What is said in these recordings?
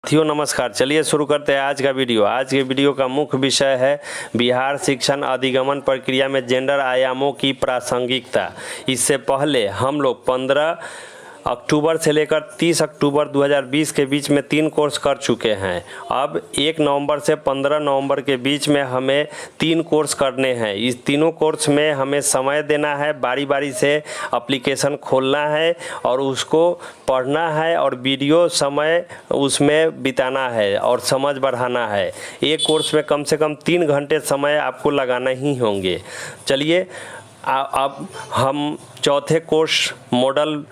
साथियों नमस्कार। चलिए शुरू करते हैं आज का वीडियो। आज के वीडियो का मुख्य विषय है बिहार शिक्षण अधिगमन प्रक्रिया में जेंडर आयामों की प्रासंगिकता। इससे पहले हम लोग 15 अक्टूबर से लेकर 30 अक्टूबर 2020 के बीच में 3 कोर्स कर चुके हैं। अब 1 नवंबर से 15 नवंबर के बीच में हमें 3 कोर्स करने हैं। इस तीनों कोर्स में हमें समय देना है, बारी बारी से एप्लीकेशन खोलना है और उसको पढ़ना है और वीडियो समय उसमें बिताना है और समझ बढ़ाना है। एक कोर्स में कम से कम 3 घंटे समय आपको लगाना ही होंगे। चलिए अब हम चौथे कोर्स मॉडल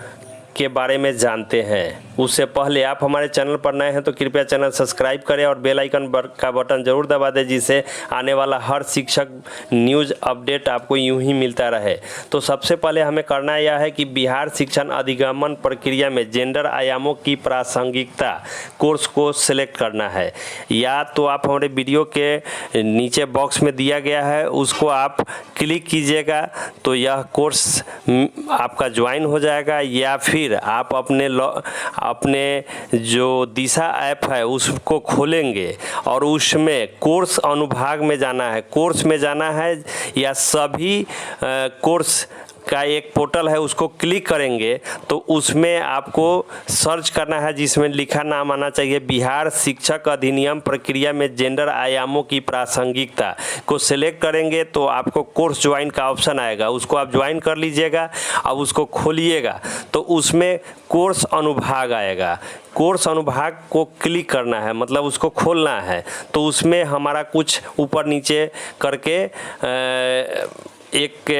के बारे में जानते हैं। उससे पहले आप हमारे चैनल पर नए हैं तो कृपया चैनल सब्सक्राइब करें और बेल आइकन का बटन ज़रूर दबा दें, जिससे आने वाला हर शिक्षक न्यूज़ अपडेट आपको यूं ही मिलता रहे। तो सबसे पहले हमें करना यह है कि बिहार शिक्षण अधिगमन प्रक्रिया में जेंडर आयामों की प्रासंगिकता कोर्स को सिलेक्ट करना है। या तो आप हमारे वीडियो के नीचे बॉक्स में दिया गया है, उसको आप क्लिक कीजिएगा तो यह कोर्स आपका ज्वाइन हो जाएगा, या फिर आप अपने जो दिशा ऐप है उसको खोलेंगे और उसमें कोर्स अनुभाग में जाना है। कोर्स में जाना है या सभी कोर्स का एक पोर्टल है, उसको क्लिक करेंगे तो उसमें आपको सर्च करना है जिसमें लिखा नाम आना चाहिए बिहार शिक्षक अधिनियम प्रक्रिया में जेंडर आयामों की प्रासंगिकता को सिलेक्ट करेंगे तो आपको कोर्स ज्वाइन का ऑप्शन आएगा। उसको आप ज्वाइन कर लीजिएगा। अब उसको खोलिएगा तो उसमें कोर्स अनुभाग आएगा। कोर्स अनुभाग को क्लिक करना है, मतलब उसको खोलना है। तो उसमें हमारा कुछ ऊपर नीचे करके एक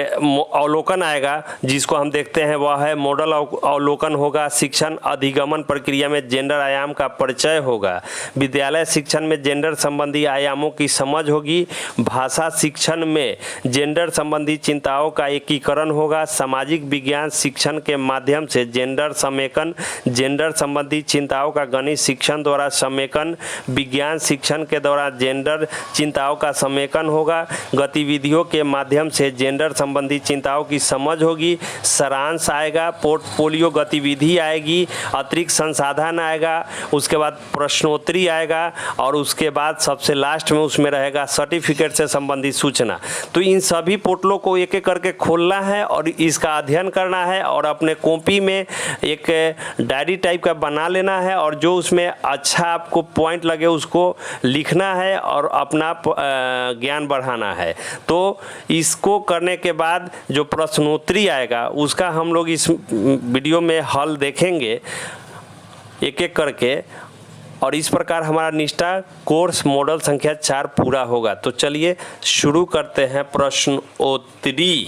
अवलोकन आएगा, जिसको हम देखते हैं वह है मॉडल अवलोकन होगा। शिक्षण अधिगमन प्रक्रिया में जेंडर आयाम का परिचय होगा। विद्यालय शिक्षण में जेंडर संबंधी आयामों की समझ होगी। भाषा शिक्षण में जेंडर संबंधी चिंताओं का एकीकरण होगा। सामाजिक विज्ञान शिक्षण के माध्यम से जेंडर समेकन, जेंडर संबंधी चिंताओं का गणित शिक्षण द्वारा समेकन, विज्ञान शिक्षण के द्वारा जेंडर चिंताओं का समेकन होगा। गतिविधियों के माध्यम से जेंडर संबंधी चिंताओं की समझ होगी। सारांश आएगा, पोर्टफोलियो गतिविधि आएगी, अतिरिक्त संसाधन आएगा, उसके बाद प्रश्नोत्तरी आएगा और उसके बाद सबसे लास्ट में उसमें रहेगा सर्टिफिकेट से संबंधित सूचना। तो इन सभी पोर्टलों को एक एक करके खोलना है और इसका अध्ययन करना है और अपने कॉपी में एक डायरी टाइप का बना लेना है और जो उसमें अच्छा आपको पॉइंट लगे उसको लिखना है और अपना ज्ञान बढ़ाना है। तो इसको करने के बाद जो प्रश्नोत्तरी आएगा उसका हम लोग इस वीडियो में हल देखेंगे एक एक करके, और इस प्रकार हमारा निष्ठा कोर्स मॉडल संख्या 4 पूरा होगा। तो चलिए शुरू करते हैं प्रश्नोत्तरी।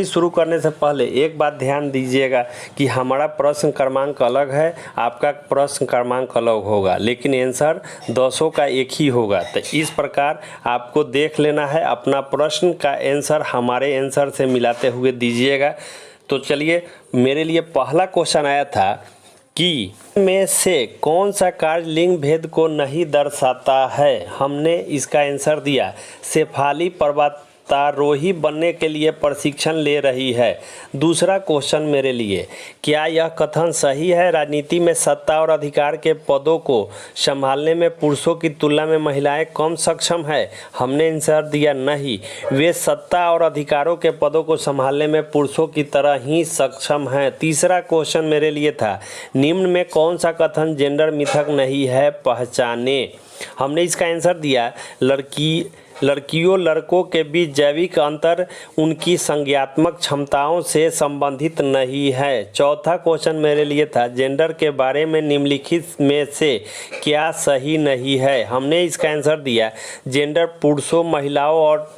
शुरू करने से पहले एक बात ध्यान दीजिएगा कि हमारा प्रश्न क्रमांक अलग है, आपका प्रश्न क्रमांक अलग होगा, लेकिन आंसर 200 का एक ही होगा। तो इस प्रकार आपको देख लेना है, अपना प्रश्न का आंसर हमारे आंसर से मिलाते हुए दीजिएगा। तो चलिए, मेरे लिए पहला क्वेश्चन आया था कि में से कौन सा कार्य लिंग भेद को नहीं दर्शाता है। हमने इसका आंसर दिया शेफाली पर्वतारोही बनने के लिए प्रशिक्षण ले रही है। दूसरा क्वेश्चन मेरे लिए, क्या यह कथन सही है राजनीति में सत्ता और अधिकार के पदों को संभालने में पुरुषों की तुलना में महिलाएं कम सक्षम है। हमने आंसर दिया नहीं, वे सत्ता और अधिकारों के पदों को संभालने में पुरुषों की तरह ही सक्षम हैं। तीसरा क्वेश्चन मेरे लिए था, निम्न में कौन सा कथन जेंडर मिथक नहीं है, पहचाने। हमने इसका आंसर दिया लड़कियों लड़कों के बीच जैविक अंतर उनकी संज्ञात्मक क्षमताओं से संबंधित नहीं है। चौथा क्वेश्चन मेरे लिए था, जेंडर के बारे में निम्नलिखित में से क्या सही नहीं है। हमने इसका आंसर दिया जेंडर पुरुषों, महिलाओं और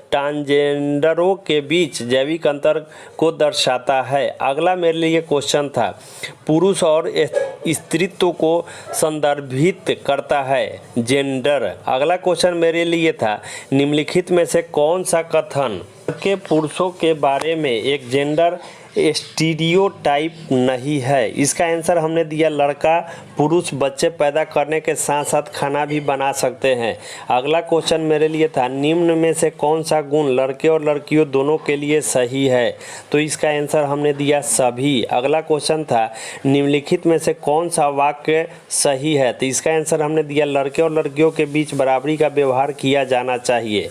ट्रांसजेंडरों के बीच जैविक अंतर को दर्शाता है। अगला मेरे लिए क्वेश्चन था, पुरुष और स्त्रीत्व को संदर्भित करता है जेंडर। अगला क्वेश्चन मेरे लिए था, निम्नलिखित में से कौन सा कथन के पुरुषों के बारे में एक जेंडर स्टीरियोटाइप नहीं है। इसका आंसर हमने दिया लड़का पुरुष बच्चे पैदा करने के साथ साथ खाना भी बना सकते हैं। अगला क्वेश्चन मेरे लिए था निम्न में से कौन सा गुण लड़के और लड़कियों दोनों के लिए सही है, तो इसका आंसर हमने दिया सभी। अगला क्वेश्चन था निम्नलिखित में से कौन सा वाक्य सही है, तो इसका आंसर हमने दिया लड़के और लड़कियों के बीच बराबरी का व्यवहार किया जाना चाहिए।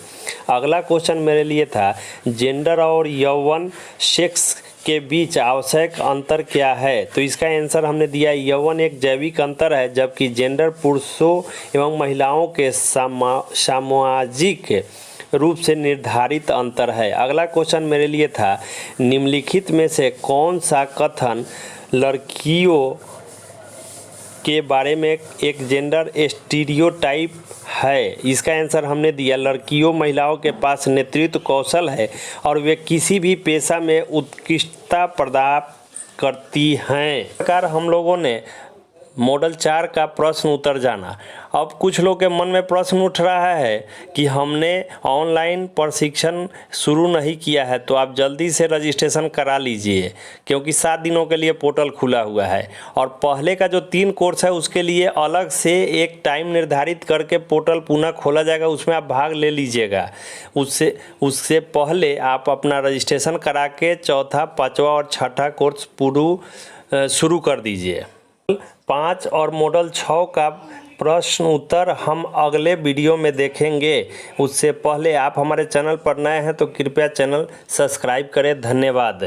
अगला क्वेश्चन मेरे लिए था जेंडर और यौवन सेक्स के बीच आवश्यक अंतर क्या है, तो इसका आंसर हमने दिया यौवन एक जैविक अंतर है, जबकि जेंडर पुरुषों एवं महिलाओं के सामाजिक रूप से निर्धारित अंतर है। अगला क्वेश्चन मेरे लिए था निम्नलिखित में से कौन सा कथन लड़कियों के बारे में एक जेंडर स्टीरियोटाइप है, इसका आंसर हमने दिया लड़कियों महिलाओं के पास नेतृत्व कौशल है और वे किसी भी पेशा में उत्कृष्टता प्रदान करती हैं। इस प्रकार हम लोगों ने मॉडल 4 का प्रश्न उत्तर जाना। अब कुछ लोग के मन में प्रश्न उठ रहा है कि हमने ऑनलाइन प्रशिक्षण शुरू नहीं किया है, तो आप जल्दी से रजिस्ट्रेशन करा लीजिए, क्योंकि 7 दिनों के लिए पोर्टल खुला हुआ है। और पहले का जो 3 कोर्स है उसके लिए अलग से एक टाइम निर्धारित करके पोर्टल पुनः खोला जाएगा, उसमें आप भाग ले लीजिएगा। उससे पहले आप अपना रजिस्ट्रेशन करा के चौथा, पाँचवा और छठा कोर्स शुरू कर दीजिए। 5 और मॉडल 6 का प्रश्न उत्तर हम अगले वीडियो में देखेंगे। उससे पहले आप हमारे चैनल पर नए हैं तो कृपया चैनल सब्सक्राइब करें। धन्यवाद।